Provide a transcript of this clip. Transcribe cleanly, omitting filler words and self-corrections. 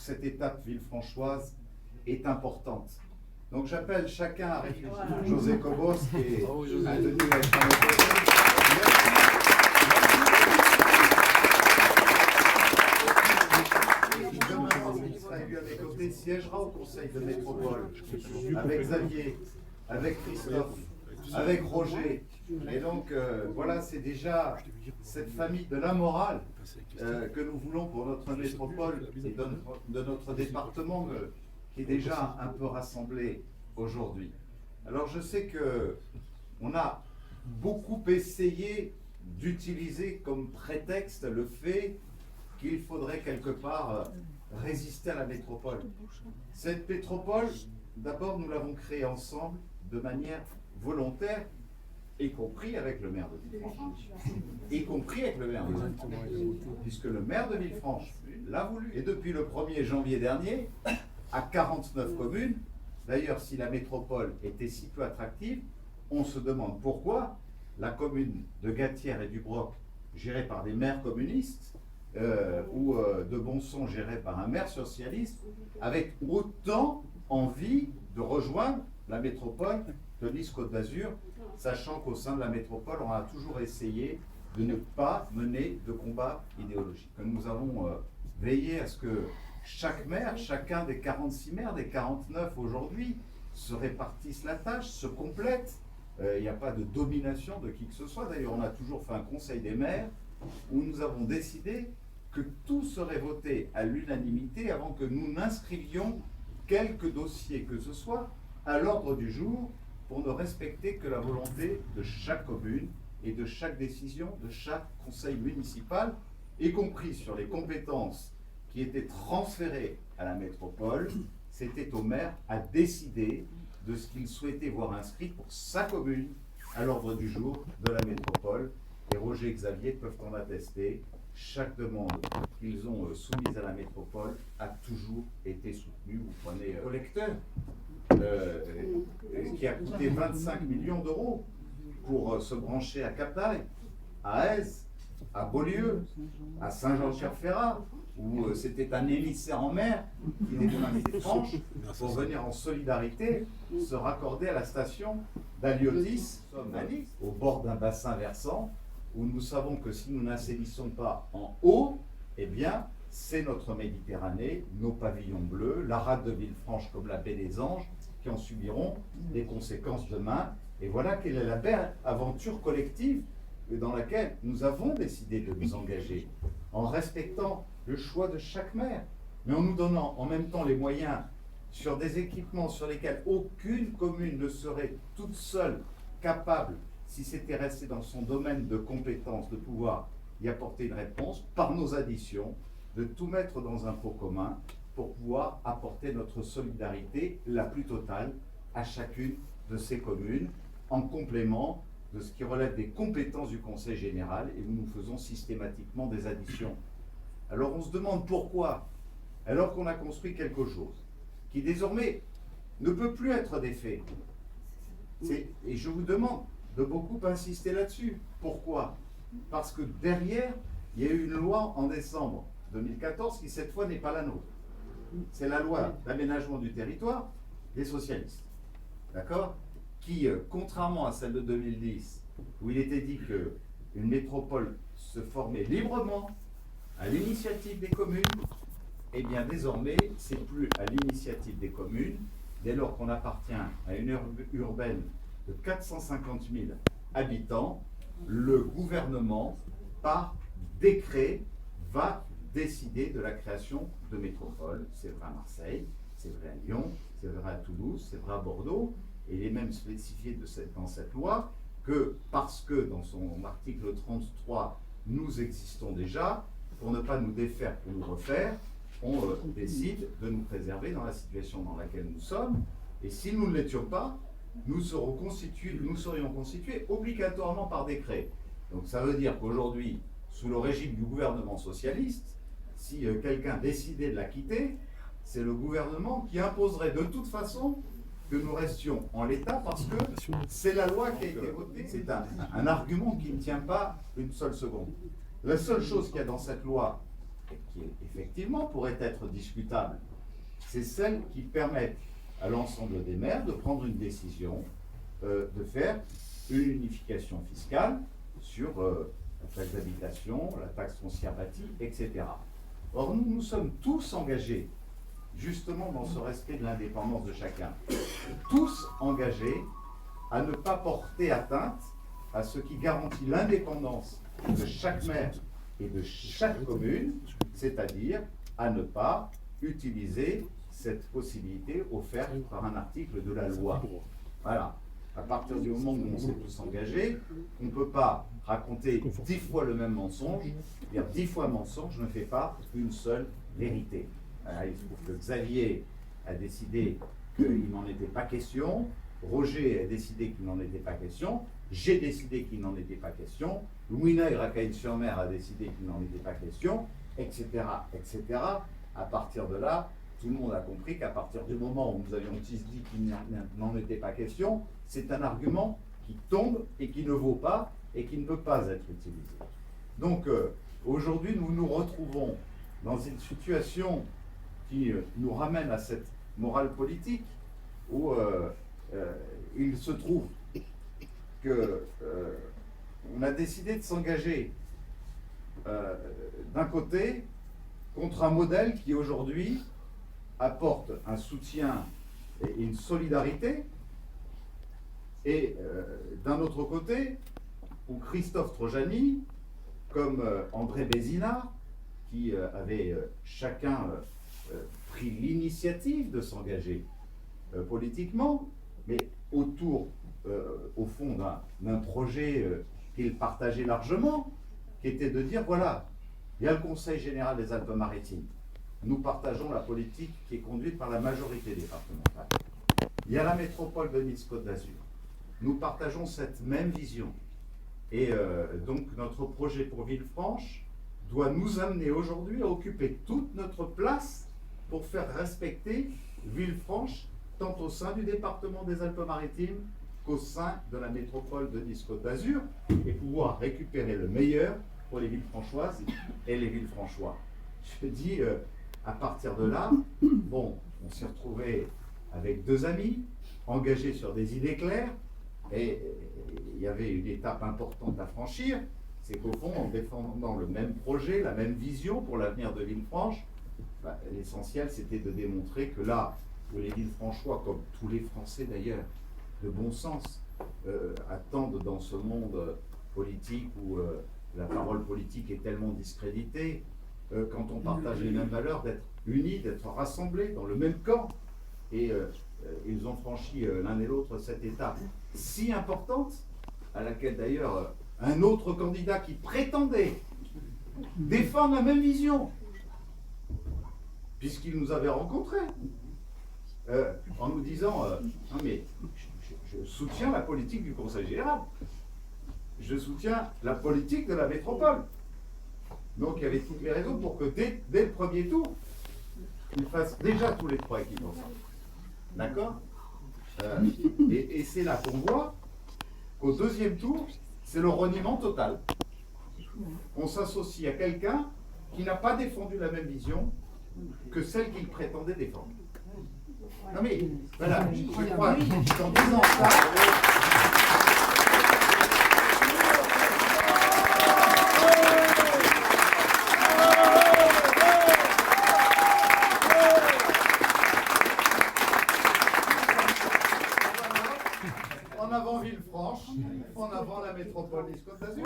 cette étape villefranchoise est importante. Donc j'appelle chacun à réfléchir. José Cobos, qui est tenu à être un qui sera élu à mes côtés, siégera au conseil de métropole avec Xavier, avec Christophe, avec Roger. Et donc voilà, c'est déjà cette famille de la morale que nous voulons pour notre métropole et de notre département qui est déjà un peu rassemblé aujourd'hui. Alors je sais que on a beaucoup essayé d'utiliser comme prétexte le fait qu'il faudrait quelque part résister à la métropole. Cette métropole, d'abord nous l'avons créée ensemble de manière volontaire, y compris avec le maire de Villefranche, y compris avec le maire de Villefranche, puisque le maire de Villefranche l'a voulu. Et depuis le 1er janvier dernier, à 49 communes, d'ailleurs si la métropole était si peu attractive, on se demande pourquoi la commune de Gatière et du Broc, gérée par des maires communistes, ou de Bonson, gérée par un maire socialiste, avec autant envie de rejoindre la métropole de Nice-Côte d'Azur, sachant qu'au sein de la métropole, on a toujours essayé de ne pas mener de combat idéologique. Que nous avons veillé à ce que chaque maire, chacun des 46 maires, des 49 aujourd'hui, se répartissent la tâche, se complètent. Il n'y a pas de domination de qui que ce soit. D'ailleurs, on a toujours fait un conseil des maires où nous avons décidé que tout serait voté à l'unanimité avant que nous n'inscrivions quelques dossiers que ce soit à l'ordre du jour pour ne respecter que la volonté de chaque commune et de chaque décision de chaque conseil municipal, y compris sur les compétences qui étaient transférées à la métropole. C'était au maire à décider de ce qu'il souhaitait voir inscrit pour sa commune à l'ordre du jour de la métropole. Et Roger et Xavier peuvent en attester. Chaque demande qu'ils ont soumise à la métropole a toujours été soutenue. Vous prenez collecteur qui a coûté 25 millions d'euros pour se brancher à Cap-d'Aille, à Aise, à Beaulieu, à Saint-Jean-de-Ferrat, où c'était un émissaire en mer qui était de Villefranche pour venir en solidarité se raccorder à la station d'Aliotis, au bord d'un bassin versant, où nous savons que si nous n'assainissons pas en eau, eh bien, c'est notre Méditerranée, nos pavillons bleus, la rade de Villefranche comme la baie des Anges, qui en subiront les conséquences demain. Et voilà quelle est la belle aventure collective dans laquelle nous avons décidé de nous engager, en respectant le choix de chaque maire, mais en nous donnant en même temps les moyens sur des équipements sur lesquels aucune commune ne serait toute seule capable, si c'était resté dans son domaine de compétence, de pouvoir y apporter une réponse, par nos additions, de tout mettre dans un pot commun pour pouvoir apporter notre solidarité la plus totale à chacune de ces communes, en complément de ce qui relève des compétences du Conseil général, et où nous faisons systématiquement des additions. Alors on se demande pourquoi, alors qu'on a construit quelque chose qui désormais ne peut plus être défait. Et je vous demande de beaucoup insister là-dessus. Pourquoi? Parce que derrière, il y a eu une loi en décembre 2014 qui cette fois n'est pas la nôtre. C'est la loi d'aménagement du territoire des socialistes. D'accord? Qui, contrairement à celle de 2010, où il était dit qu'une métropole se formait librement à l'initiative des communes, eh bien désormais, c'est plus à l'initiative des communes, dès lors qu'on appartient à une urbaine de 450 000 habitants, le gouvernement, par décret, va décider de la création de métropoles. C'est vrai à Marseille, c'est vrai à Lyon, c'est vrai à Toulouse, c'est vrai à Bordeaux, et il est même spécifié dans cette loi que parce que dans son article 33, nous existons déjà, pour ne pas nous défaire, pour nous refaire, on décide de nous préserver dans la situation dans laquelle nous sommes, et si nous ne l'étions pas, nous serions constitués obligatoirement par décret. Donc ça veut dire qu'aujourd'hui, sous le régime du gouvernement socialiste, si quelqu'un décidait de la quitter, c'est le gouvernement qui imposerait de toute façon que nous restions en l'état parce que c'est la loi qui a été votée. C'est un argument qui ne tient pas une seule seconde. La seule chose qu'il y a dans cette loi et qui effectivement pourrait être discutable, c'est celles qui permettent à l'ensemble des maires de prendre une décision, de faire une unification fiscale sur la taxe d'habitation, la taxe foncière bâtie, etc. Or, nous sommes tous engagés, justement dans ce respect de l'indépendance de chacun, tous engagés à ne pas porter atteinte à ce qui garantit l'indépendance de chaque maire et de chaque commune, c'est-à-dire à ne pas utiliser cette possibilité offerte par un article de la loi. Voilà. À partir du moment où on s'est tous engagés, on ne peut pas raconter 10 fois le même mensonge, dire 10 fois mensonge ne fait pas une seule vérité. Il se trouve que Xavier a décidé qu'il n'en était pas question, Roger a décidé qu'il n'en était pas question, j'ai décidé qu'il n'en était pas question, Louina et Racaille-sur-Mer a décidé qu'il n'en était pas question, etc., etc. À partir de là, tout le monde a compris qu'à partir du moment où nous avions tous dit qu'il n'en était pas question, c'est un argument qui tombe et qui ne vaut pas et qui ne peut pas être utilisé. Donc aujourd'hui, nous nous retrouvons dans une situation qui nous ramène à cette morale politique où il se trouve que on a décidé de s'engager d'un côté contre un modèle qui aujourd'hui apporte un soutien et une solidarité, et d'un autre côté, où Christophe Trojani, comme André Bézina, qui avaient chacun pris l'initiative de s'engager politiquement, mais autour, au fond, d'un projet qu'ils partageaient largement, qui était de dire, voilà, il y a le Conseil général des Alpes-Maritimes. Nous partageons la politique qui est conduite par la majorité départementale. Il y a la métropole de Nice-Côte d'Azur. Nous partageons cette même vision. Et donc notre projet pour Villefranche doit nous amener aujourd'hui à occuper toute notre place pour faire respecter Villefranche, tant au sein du département des Alpes-Maritimes qu'au sein de la métropole de Nice-Côte d'Azur, et pouvoir récupérer le meilleur pour les Villefranchoises et les Villefranchois. Je dis, à partir de là, bon, on s'est retrouvé avec deux amis, engagés sur des idées claires, et il y avait une étape importante à franchir, c'est qu'au fond, en défendant le même projet, la même vision pour l'avenir de Villefranche, l'essentiel c'était de démontrer que là où les Villefranchois, comme tous les Français d'ailleurs, de bon sens, attendent dans ce monde politique où la parole politique est tellement discréditée, quand on partage les mêmes valeurs, d'être unis, d'être rassemblés dans le même camp. Et ils ont franchi l'un et l'autre cette étape si importante, à laquelle d'ailleurs un autre candidat qui prétendait défendre la même vision, puisqu'il nous avait rencontrés, en nous disant non mais je soutiens la politique du Conseil général, je soutiens la politique de la métropole. Donc il y avait toutes les raisons pour que dès le premier tour, ils fassent déjà tous les trois équipes ensemble. D'accord et c'est là qu'on voit qu'au deuxième tour, c'est le reniement total. On s'associe à quelqu'un qui n'a pas défendu la même vision que celle qu'il prétendait défendre. Non mais, voilà, je crois qu'en disant ça... En avant Villefranche, en avant la métropole Nice-Côte d'Azur.